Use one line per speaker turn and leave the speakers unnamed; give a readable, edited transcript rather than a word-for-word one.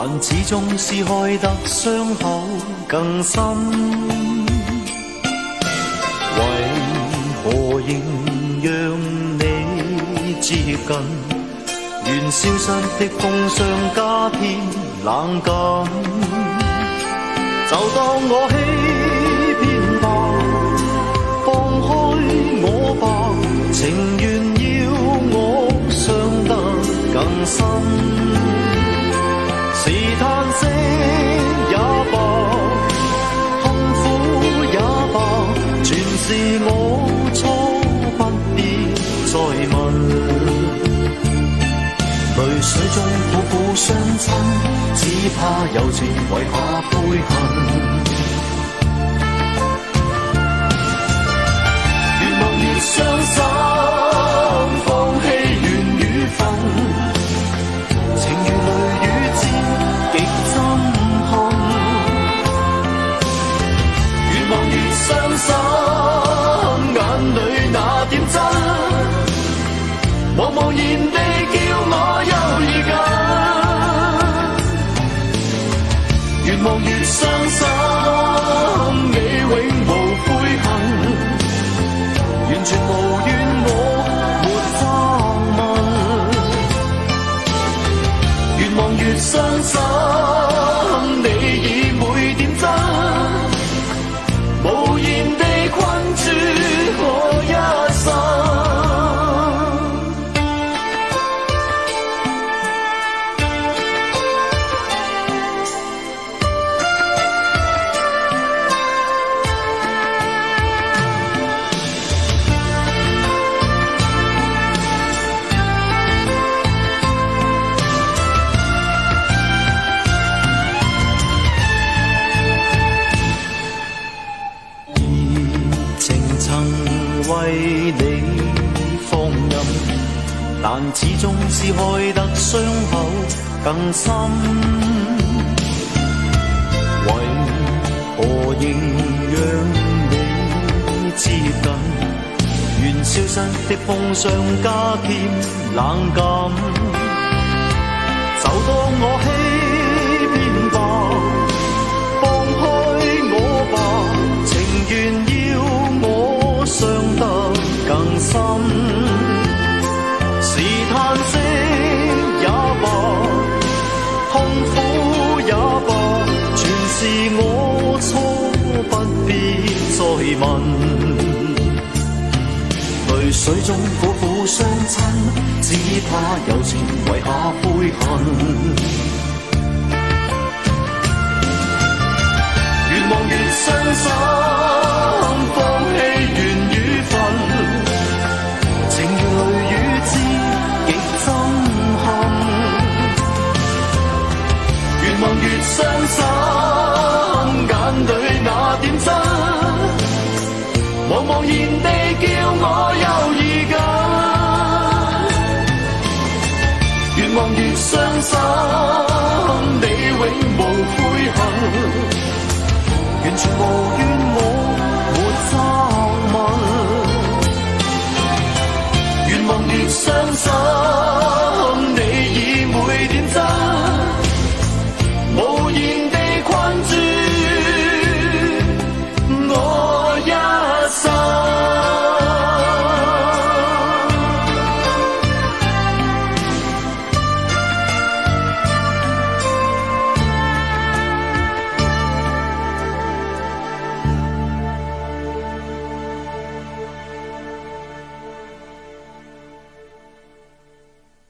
但始終是害得傷口更深。為何仍讓你接近？願消失的風霜加添冷感。就當我欺騙吧，放開我吧，情願要我傷得更深。是嘆息也罷，痛苦也罷，全是我錯，不必再問。淚水中苦苦相親，只怕友情遺下悔恨。願望越傷心，放棄緣與份，情如淚與箭極憎恨。願望越傷心，眼淚那點真，茫茫然地叫我猶豫緊。願望越傷心，你永無悔恨，完全無怨我沒責問。願望越傷心，你以每點真，無言地困住我一生。為你放任，但始終是害得傷口更深。為何仍讓你接近？願消失的風霜加添冷感。就當我欺騙吧，放開我吧，情願要我傷得更深。是嘆息也罷，痛苦也罷，全是我錯，不必再問。淚水中苦苦相親，只怕友情遺下悔恨。願望越傷心，放棄緣與份，情如淚與箭極憎恨。願望越傷心，眼淚那點真，茫茫然地叫我猶豫緊。願望越傷心，